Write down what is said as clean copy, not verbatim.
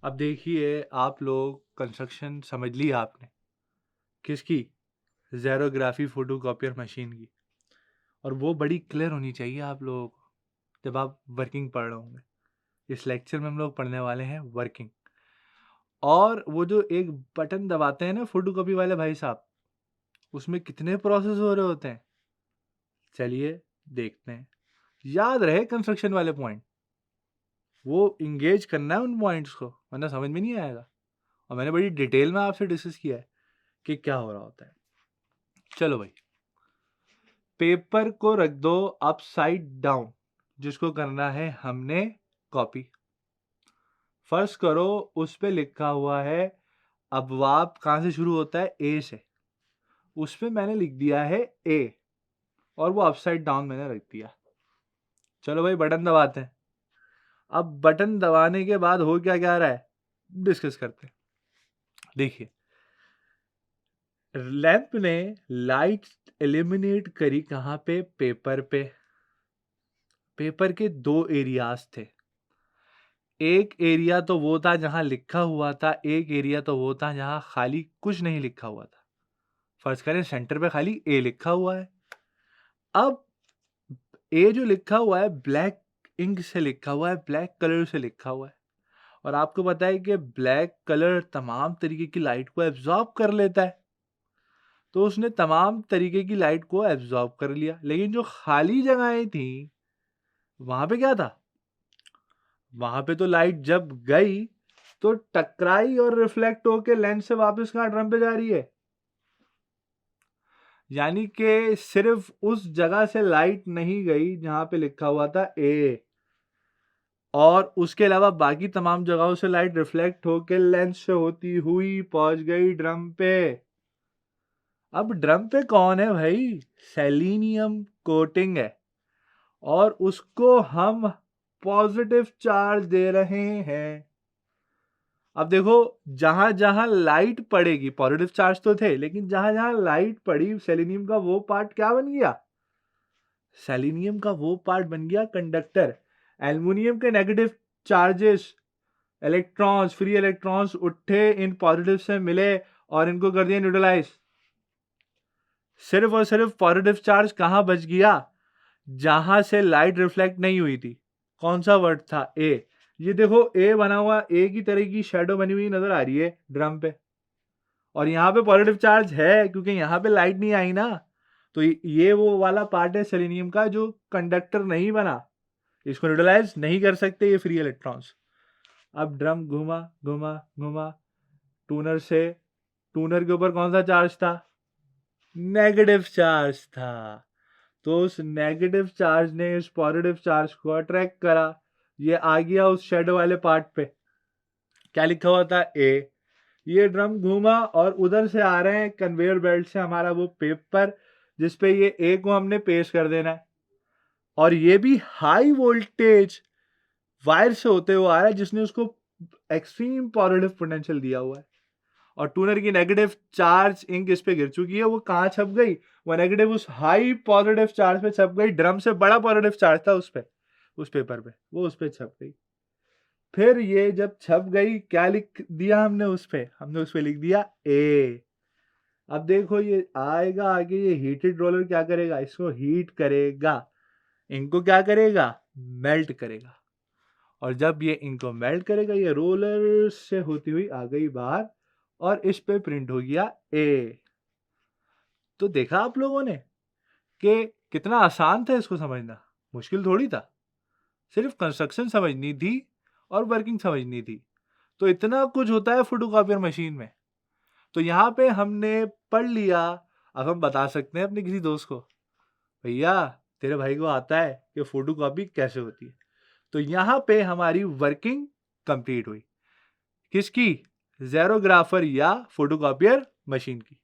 अब देखिए, आप लोग कंस्ट्रक्शन समझ लिया आपने। किसकी? ज़ेरोग्राफी फोटोकॉपियर मशीन की। और वो बड़ी क्लियर होनी चाहिए आप लोगों को जब आप वर्किंग पढ़ रहे होंगे। इस लेक्चर में हम लोग पढ़ने वाले हैं वर्किंग। और वो जो एक बटन दबाते हैं ना फोटोकॉपी वाले भाई साहब, उसमें कितने प्रोसेस हो रहे होते हैं? चलिए देखते हैं। याद रहे कंस्ट्रक्शन वाले पॉइंट, वो इंगेज करना है उन पॉइंट्स को, वरना समझ में नहीं आएगा। और मैंने बड़ी डिटेल में आपसे डिस्कस किया है कि क्या हो रहा होता है। चलो भाई, पेपर को रख दो अपसाइड डाउन, जिसको करना है हमने कॉपी। फर्स्ट करो, उस पे लिखा हुआ है अबवाब कहां से शुरू होता है? ए से। उस पे मैंने लिख दिया है ए, और वो अपसाइड डाउन मैंने रख दिया। चलो भाई बटन दबाते हैं। अब बटन दबाने के बाद हो क्या क्या रहा है डिस्कस करते हैं। देखिए, लैंप ने लाइट एलिमिनेट करी कहां पे? पेपर पे। पेपर के दो एरियाज थे। एक एरिया तो वो था जहां लिखा हुआ था, एक एरिया तो वो था जहां खाली कुछ नहीं लिखा हुआ था। फर्ज करें सेंटर पे खाली ए लिखा हुआ है। अब ए जो लिखा हुआ है ब्लैक इंक से लिखा हुआ है, ब्लैक कलर से लिखा हुआ है। और आपको पता है कि ब्लैक कलर तमाम तरीके की लाइट को एब्जॉर्ब कर लेता है। तो उसने तमाम तरीके की लाइट को एब्जॉर्ब कर लिया, लेकिन जो खाली जगहें थी वहां पे क्या था? वहां पे तो लाइट जब गई तो टकराई और रिफ्लेक्ट होके लेंस से वापस कहां? ड्रम पे जा रही है। यानी कि सिर्फ उस जगह से लाइट नहीं गई जहां पे लिखा हुआ था ए, और उसके अलावा बाकी तमाम जगहों से लाइट रिफ्लेक्ट होके लेंस से होती हुई पहुंच गई ड्रम पे। अब ड्रम पे कौन है भाई? सेलेनियम कोटिंग है, और उसको हम पॉजिटिव चार्ज दे रहे हैं। अब देखो, जहां जहां लाइट पड़ेगी, पॉजिटिव चार्ज तो थे, लेकिन जहां जहां लाइट पड़ी सेलेनियम का वो पार्ट क्या बन गया? सेलेनियम का वो पार्ट बन गया कंडक्टर। एल्युमिनियम के negative charges, electrons, free electrons उठे, इन पॉजिटिव से मिले और इनको कर दिया न्यूट्रलाइज। सिर्फ और सिर्फ पॉजिटिव चार्ज कहां बच गया? जहां से लाइट रिफ्लेक्ट नहीं हुई थी। कौन सा वर्ड था? ए। ये देखो ए बना हुआ, ए की तरह की शेडो बनी हुई नजर आ रही है ड्रम पे, और यहाँ पे पॉजिटिव चार्ज है क्योंकि यहाँ पे लाइट नहीं आई ना। तो ये वो वाला पार्ट है सेलेनियम का जो कंडक्टर नहीं बना, इसको न्यूट्रलाइज नहीं कर सकते ये फ्री इलेक्ट्रॉन्स। अब ड्रम घुमा घुमा घुमा, टूनर से, टूनर के ऊपर कौन सा चार्ज था? नेगेटिव चार्ज था। तो उस नेगेटिव चार्ज ने इस पॉजिटिव चार्ज को अट्रैक्ट करा। ये आ गया उस शेडो वाले पार्ट पे, क्या लिखा हुआ था? ए। ये ड्रम घूमा और उधर से आ रहे हैं कन्वेयर बेल्ट से हमारा वो पेपर, जिसपे ये ए को हमने पेश कर देना है। और ये भी हाई वोल्टेज वायर से होते हुए आ रहा है, जिसने उसको एक्सट्रीम पॉजिटिव पोटेंशियल दिया हुआ है। और टूनर की नेगेटिव चार्ज इंक इस पे गिर चुकी है। वो कहाँ छप गई? वो नेगेटिव उस हाई पॉजिटिव चार्ज पे छप गई। ड्रम से बड़ा पॉजिटिव चार्ज था उस पे, उस पेपर पे, वो उस पे छप गई। फिर ये जब छप गई, क्या लिख दिया हमने उस पे? हमने उस पे लिख दिया ए। अब देखो ये आएगा आगे, ये हीटेड रोलर क्या करेगा? इसको हीट करेगा, इनको क्या करेगा? मेल्ट करेगा। और जब ये इनको मेल्ट करेगा, ये रोलर से होती हुई आ गई बाहर, और इस पे प्रिंट हो गया ए। तो देखा आप लोगों ने कि कितना आसान था इसको समझना, मुश्किल थोड़ी था। सिर्फ कंस्ट्रक्शन समझनी थी और वर्किंग समझनी थी। तो इतना कुछ होता है फोटोकॉपियर मशीन में। तो यहाँ पे हमने पढ़ लिया। अब हम बता सकते हैं अपने किसी दोस्त को, भैया तेरे भाई को आता है कि फोटोकॉपी कैसे होती है। तो यहाँ पे हमारी वर्किंग कंप्लीट हुई। किसकी? ज़ेरोग्राफर या फोटोकॉपियर मशीन की।